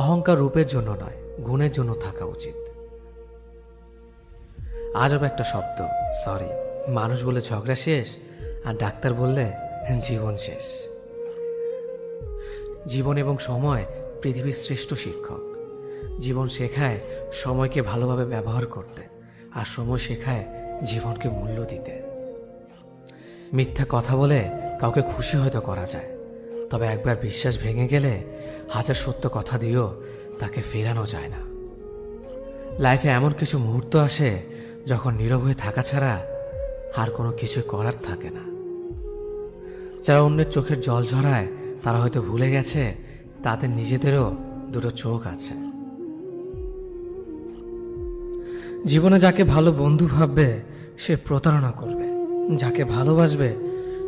S1: অহংকার রূপের জন্য নয়, গুণের জন্য থাকা উচিত। আজব একটা শব্দ সরি। মানুষ বলে ঝগড়া শেষ, আর ডাক্তার বললে জীবন শেষ। জীবন এবং সময় পৃথিবীর শ্রেষ্ঠ শিক্ষক। জীবন শেখায় সময়কে ভালোভাবে ব্যবহার করতে, আর সময় শেখায় জীবনকে মূল্য দিতে। মিথ্যা কথা বলে কাউকে খুশি হয়তো করা যায়, তবে একবার বিশ্বাস ভেঙে গেলে হাজার সত্য কথা দিয়েও তাকে ফেরানো যায় না। লাইফে এমন কিছু মুহূর্ত আসে যখন নীরব হয়ে থাকা ছাড়া আর কোনো কিছু করার থাকে না। যারা অন্যের চোখের জল ঝরায় তারা হয়তো ভুলে গেছে তাদের নিজেদেরও দুটো চোখ আছে। জীবনে যাকে ভালো বন্ধু ভাববে সে প্রতারণা করবে, যাকে ভালোবাসবে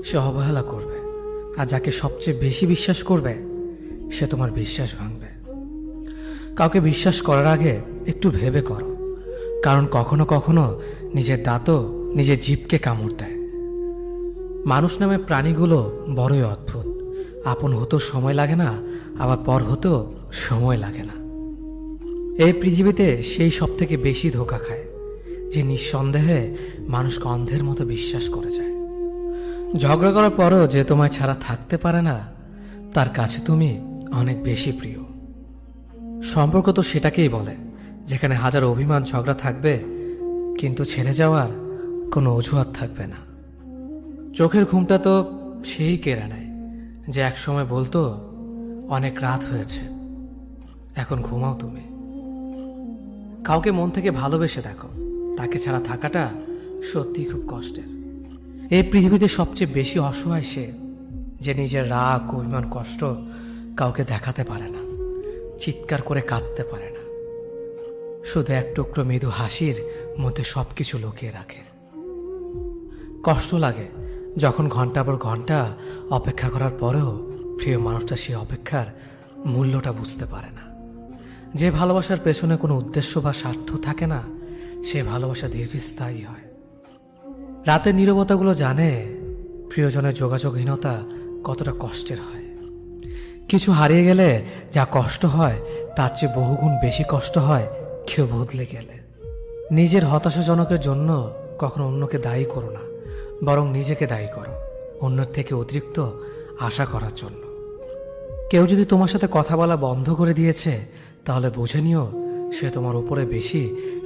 S1: সে অবহেলা করবে, আর যাকে সবচেয়ে বেশি বিশ্বাস করবে সে তোমার বিশ্বাস ভাঙবে। কাউকে বিশ্বাস করার আগে একটু ভেবে করো, কারণ কখনো কখনো নিজের দাঁতও নিজের জিভকে কামড় দেয়। মানুষ নামে প্রাণীগুলো বড়ই অদ্ভুত। আপন হতেও সময় লাগে না, আবার পর হতেও সময় লাগে না। এই পৃথিবীতে সেই সব থেকে বেশি ধোঁকা খায় যে নিঃসন্দেহে মানুষকে অন্ধের মতো বিশ্বাস করে যায়। ঝগড়া করার পরও যে তোমায় ছাড়া থাকতে পারে না, তার কাছে তুমি অনেক বেশি প্রিয়। সম্পর্ক তো সেটাকেই বলে যেখানে হাজার অভিমান ঝগড়া থাকবে, কিন্তু ছেড়ে যাওয়ার কোনো অজুহাত থাকবে না। চোখের ঘুমটা তো সেই কেড়ে নেয় যে একসময় বলতো অনেক রাত হয়েছে, এখন ঘুমাও তুমি। কাউকে মন থেকে ভালোবেসে দেখো, তাকে ছাড়া থাকাটা সত্যি খুব কষ্টের। এই পৃথিবীতে সবচেয়ে বেশি অসহায় সে যে নিজের রাগ, অভিমান, কষ্ট কাউকে দেখাতে পারে না, চিৎকার করে কাঁদতে পারে না, শুধু এক টুকরো মৃদু হাসির মধ্যে সবকিছু লুকিয়ে রাখে। কষ্ট লাগে যখন ঘন্টা পর ঘন্টা অপেক্ষা করার পরেও প্রিয় মানুষটা সেই অপেক্ষার মূল্যটা বুঝতে পারে না। যে ভালোবাসার পেছনে কোনো উদ্দেশ্য বা স্বার্থ থাকে না, সে ভালোবাসা দীর্ঘস্থায়ী হয়। রাতের নীরবতাগুলো জানে প্রিয়জনের যোগাযোগহীনতা কতটা কষ্টের হয়। কিছু হারিয়ে গেলে যা কষ্ট হয় তার চেয়ে বহুগুণ বেশি কষ্ট হয় কেউ বদলে গেলে। নিজের হতাশাজনকের জন্য কখনো অন্যকে দায়ী করো না, বরং নিজেকে দায়ী করো অন্যের থেকে অতিরিক্ত আশা করার জন্য। কেউ যদি তোমার সাথে কথা বলা বন্ধ করে দিয়েছে, তাহলে বুঝে নিও সে তোমার উপরে বেশি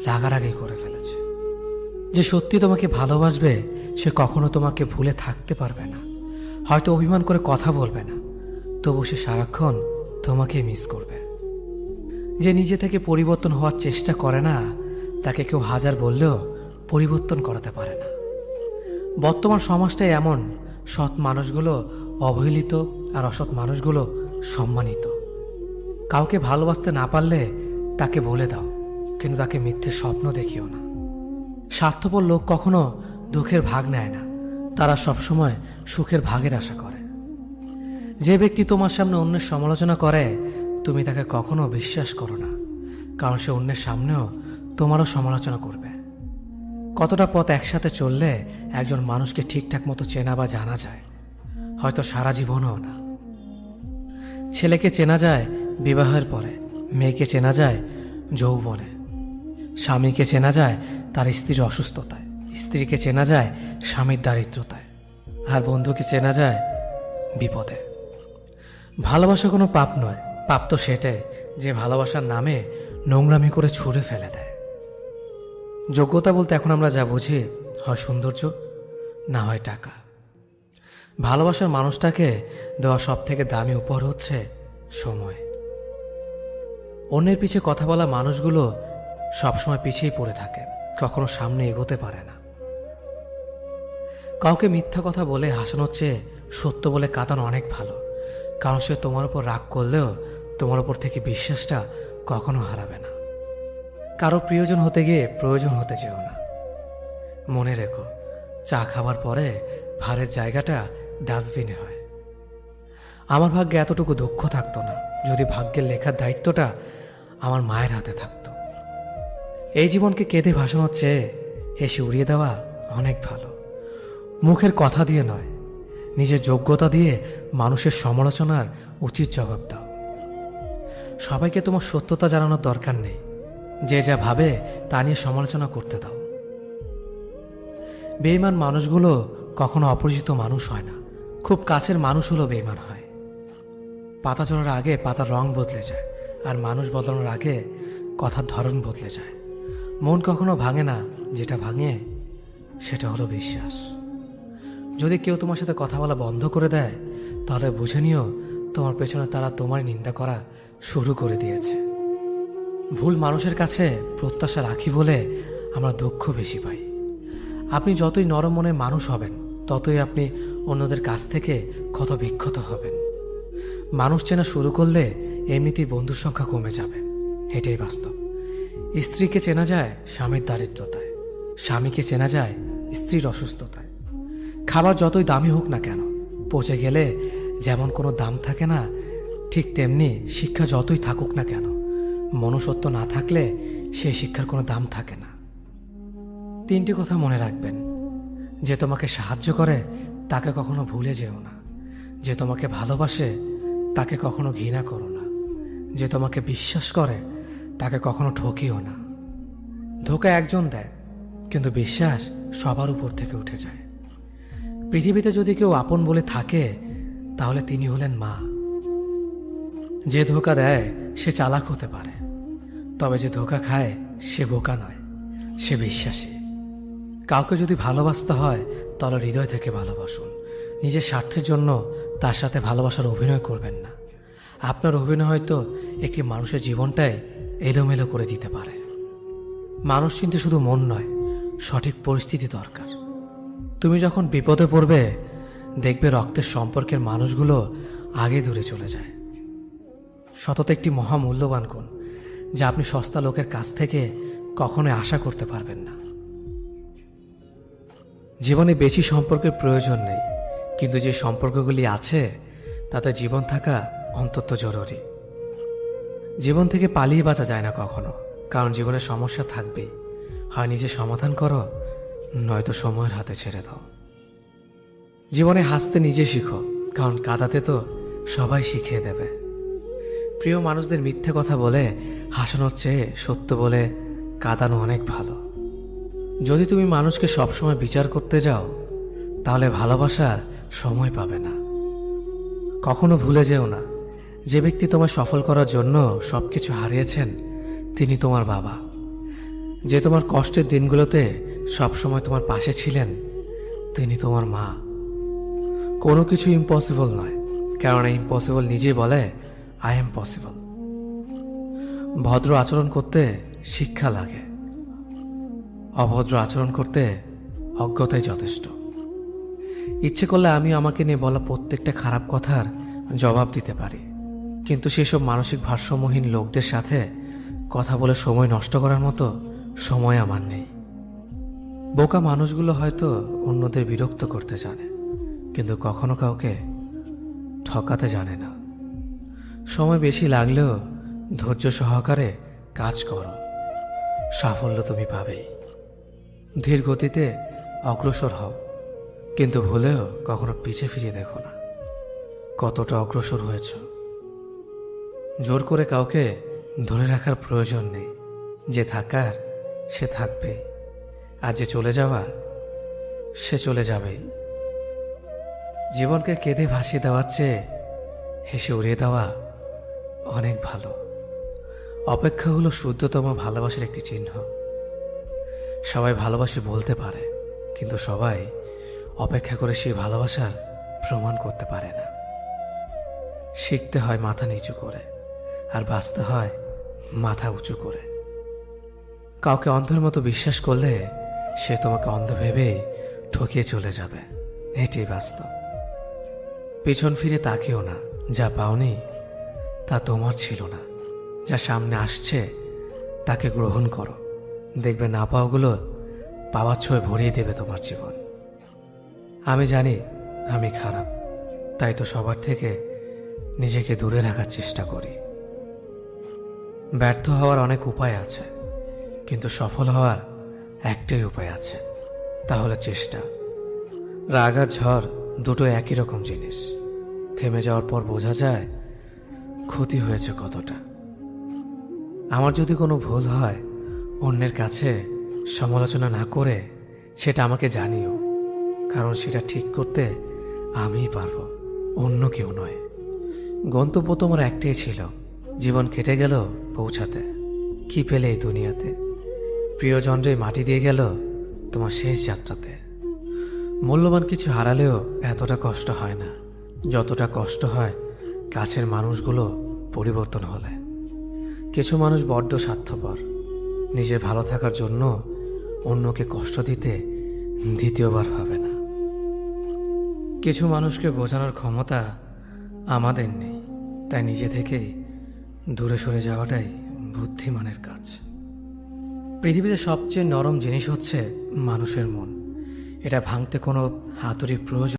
S1: রাগারাগি করে ফেলেছে। যে সত্যি তোমাকে ভালোবাসবে সে কখনো তোমাকে ভুলে থাকতে পারবে না। হয়তো অভিমান করে কথা বলবে না, তবু সে সারাক্ষণ তোমাকে মিস করবে। যে নিজে থেকে পরিবর্তন হওয়ার চেষ্টা করে না, তাকে কেউ হাজার বললেও পরিবর্তন করাতে পারে না। বর্তমান সমাজটাই এমন, সৎ মানুষগুলো অবহেলিত আর অসৎ মানুষগুলো সম্মানিত। কাউকে ভালোবাসতে না পারলে তাকে বলে দাও, কিন্তু তাকে মিথ্যে স্বপ্ন দেখিও না। স্বার্থপর লোক কখনো দুঃখের ভাগ নেয় না, তারা সবসময় সুখের ভাগের আশা করে। যে ব্যক্তি তোমার সামনে অন্যের সমালোচনা করে, তুমি তাকে কখনো বিশ্বাস করো না, কারণ সে অন্যের সামনেও তোমারও সমালোচনা করবে। কতটা পথ একসাথে চললে একজন মানুষকে ঠিকঠাক মতো চেনা বা জানা যায়, হয়তো সারা জীবনও না। ছেলেকে চেনা যায় বিবাহের পরে, মেয়েকে চেনা যায় যৌবনে, স্বামীকে চেনা যায় তার স্ত্রীর অসুস্থতায়, স্ত্রীকে চেনা যায় স্বামীর দারিদ্রতায়, আর বন্ধুকে চেনা যায় বিপদে। ভালোবাসা কোনো পাপ নয়, পাপ তো সেটাই যে ভালোবাসার নামে নোংরামি করে ছুঁড়ে ফেলে দেয়। যোগ্যতা বলতে এখন আমরা যা বুঝি, হয় সৌন্দর্য, না হয় টাকা। ভালোবাসার মানুষটাকে দেওয়া সব থেকে দামি উপহার হচ্ছে সময়। অন্যের পিছে কথা বলা মানুষগুলো সবসময় পিছিয়েই পড়ে থাকে, কখনো সামনে এগোতে পারে না। কাউকে মিথ্যা কথা বলে হাসানোর চেয়ে সত্য বলে কাঁদানো অনেক ভালো, কারণ সে তোমার উপর রাগ করলেও তোমার উপর থেকে বিশ্বাসটা কখনো হারাবে না। কারো প্রিয়জন হতে গিয়ে প্রয়োজন হতে চেও না। মনে রেখো, চা খাবার পরে ভারের জায়গাটা ডাস্টবিনে হয়। আমার ভাগ্যে এতটুকু দুঃখ থাকতো না যদি ভাগ্যের লেখার দায়িত্বটা আমার মায়ের হাতে থাকতো। এই জীবনকে কেঁদে ভাসানোর চেয়ে হেসে উড়িয়ে দেওয়া অনেক ভালো। মুখের কথা দিয়ে নয়, নিজের যোগ্যতা দিয়ে মানুষের সমালোচনার উচিত জবাব দাও। সবাইকে তোমার সত্যতা জানানোর দরকার নেই, যে যা ভাবে তা নিয়ে সমালোচনা করতে দাও। বেঈমান মানুষগুলো কখনো অপরিচিত মানুষ হয় না, খুব কাছের মানুষ হলো বেঈমান হয়। পাতা ঝরার আগে পাতার রং বদলে যায়, আর মানুষ বদলানোর আগে কথার ধরন বদলে যায়। মন কখনো ভাঙে না, যেটা ভাঙে সেটা হলো বিশ্বাস। যদি কেউ তোমার সাথে কথা বলা বন্ধ করে দেয়, তাহলে বুঝে নিও তোমার পেছনে তারা তোমার নিন্দা করা শুরু করে দিয়েছে। ভুল মানুষের কাছে প্রত্যাশা রাখি বলে আমরা দুঃখ বেশি পাই। আপনি যতই নরম মনের মানুষ হবেন, ততই আপনি অন্যদের কাছ থেকে ক্ষত বিক্ষত হবেন। মানুষ চেনা শুরু করলে এমনিতেই বন্ধুর সংখ্যা কমে যাবে, এটাই বাস্তব। স্ত্রীকে চেনা যায় স্বামীর দারিদ্রতায়, স্বামীকে চেনা যায় স্ত্রীর অসুস্থতায়। খাবার যতই দামি হোক না কেন, পচে গেলে যেমন কোনো দাম থাকে না, ঠিক তেমনি শিক্ষা যতই থাকুক না কেন, মনুষ্যত্ব না থাকলে সেই শিক্ষার কোনো দাম থাকে না। 3টি কথা মনে রাখবেন: যে তোমাকে সাহায্য করে তাকে কখনো ভুলে যেও না, যে তোমাকে ভালোবাসে তাকে কখনো ঘৃণা করো না, যে তোমাকে বিশ্বাস করে তাকে কখনো ঠকিও না। ধোকা একজন দেয়, কিন্তু বিশ্বাস সবার উপর থেকে উঠে যায়। পৃথিবীতে যদি কেউ আপন বলে থাকে, তাহলে তিনি হলেন মা। যে ধোকা দেয় সে চালাক হতে পারে, তবে যে ধোকা খায় সে বোকা নয়, সে বিশ্বাসী। কাউকে যদি ভালোবাসতে হয় তাহলে হৃদয় থেকে ভালোবাসুন। নিজের স্বার্থের জন্য তার সাথে ভালোবাসার অভিনয় করবেন না। আপনার অভিনয় হয়তো একটি মানুষের জীবনটাই এলোমেলো করে দিতে পারে। মানুষ চিনতে শুধু মন নয়, সঠিক পরিস্থিতি দরকার। তুমি যখন বিপদে পড়বে, দেখবে রক্তের সম্পর্কের মানুষগুলো আগে দূরে চলে যায়। সততা একটি মহামূল্যবান গুণ, যা আপনি সস্তা লোকের কাছ থেকে কখনোই আশা করতে পারবেন না। জীবনে বেশি সম্পর্কের প্রয়োজন নেই, কিন্তু যে সম্পর্কগুলি আছে তাতে জীবন থাকা অন্তত জরুরি। জীবন থেকে পালিয়ে বাঁচা যায় না কখনো, কারণ জীবনের সমস্যা থাকবেই। হয় নিজে সমাধান করো, নয়তো সময়ের হাতে ছেড়ে দাও। জীবনে হাসতে নিজে শিখো, কারণ কাঁদাতে তো সবাই শিখিয়ে দেবে। প্রিয় মানুষদের মিথ্যে কথা বলে হাসানোর চেয়ে সত্য বলে কাঁদানো অনেক ভালো। যদি তুমি মানুষকে সবসময় বিচার করতে যাও, তাহলে ভালোবাসার সময় পাবে না। কখনো ভুলে যেও না, যে ব্যক্তি তোমার সফল করার জন্য সবকিছু হারিয়েছেন, তিনি তোমার বাবা। যে তোমার কষ্টের দিনগুলোতে সবসময় তোমার পাশে ছিলেন, তিনি তোমার মা। কোনো কিছু ইম্পসিবল নয়, কারণ ইম্পসিবল নিজেই বলে আই এম পসিবল। ভদ্র আচরণ করতে শিক্ষা লাগে, অভদ্র আচরণ করতে অজ্ঞতাই যথেষ্ট। ইচ্ছে করলে আমি আমাকে নিয়ে বলা প্রত্যেকটা খারাপ কথার জবাব দিতে পারি, কিন্তু সেসব মানসিক ভারসাম্যহীন লোকদের সাথে কথা বলে সময় নষ্ট করার মতো সময় আমার নেই। বোকা মানুষগুলো হয়তো অন্যদের বিরক্ত করতে জানে, কিন্তু কখনো কাউকে ঠকাতে জানে না। সময় বেশি লাগলেও ধৈর্য সহকারে কাজ করো, সাফল্য তুমি পাবেই। ধীর গতিতে অগ্রসর হও, কিন্তু ভুলেও কখনো পিছে ফিরে দেখো না কতটা অগ্রসর হয়েছ। জোর করে কাউকে ধরে রাখার প্রয়োজন নেই। যে থাকার সে থাকবে, আর যে চলে যাওয়ার সে চলে যাবেই। জীবনকে কেঁদে ভাসিয়ে দেওয়ার চেয়ে হেসে উড়িয়ে দেওয়া অনেক ভালো। অপেক্ষা হলো শুদ্ধতম ভালোবাসার একটি চিহ্ন। সবাই ভালোবাসে বলতে পারে, কিন্তু সবাই অপেক্ষা করে সেই ভালোবাসার প্রমাণ করতে পারে না। শিখতে হয় মাথা নিচু করে, আর বাঁচতে হয় মাথা উঁচু করে। কাউকে অন্ধের মতো বিশ্বাস করলে সে তোমাকে অন্ধ ভেবেই ঠকিয়ে চলে যাবে, এটাই বাস্তব। পিছন ফিরে তাকিও না, যা পাওনি তা তোমার ছিল না। যা সামনে আসছে তাকে গ্রহণ করো, দেখবে না পাওয়াগুলো পাওয়ার ছোঁয় ভরিয়ে দেবে তোমার জীবন। আমি জানি আমি খারাপ, তাই তো সবার থেকে নিজেকে দূরে রাখার চেষ্টা করি। ব্যর্থ হওয়ার অনেক উপায় আছে, কিন্তু সফল হওয়ার একটাই উপায় আছে, তা হলো চেষ্টা। রাগ আর ঝড় দুটো একই রকম জিনিস। থেমে যাওয়ার পর বোঝা যায় ক্ষতি হয়েছে কতটা। আমার যদি কোনো ভুল হয়, অন্যের কাছে সমালোচনা না করে সেটা আমাকে জানিও, কারণ সেটা ঠিক করতে আমিই পারবো, অন্য কেউ নয়। গন্তব্য তোমার একটাই ছিল, জীবন কেটে গেল পৌঁছাতে। কি পেলে এই দুনিয়াতে? প্রিয়জনরে মাটি দিয়ে গেল তোমার শেষ যাত্রাতে। মূল্যবান কিছু হারালেও এতটা কষ্ট হয় না যতটা কষ্ট হয় কাছের মানুষগুলো পরিবর্তন হলে। কিছু মানুষ বড্ড স্বার্থপর, নিজের ভালো থাকার জন্য অন্যকে কষ্ট দিতে দ্বিতীয়বার ভাবে না। কিছু মানুষকে বোঝানোর ক্ষমতা আমাদের নেই, তাই নিজে থেকেই দূরে সরে যাওয়াটাই বুদ্ধিমানের কাজ। পৃথিবীতে সবচেয়ে নরম জিনিস হচ্ছে মানুষের মন। এটা ভাঙতে কোনো হাতুড়ির প্রয়োজন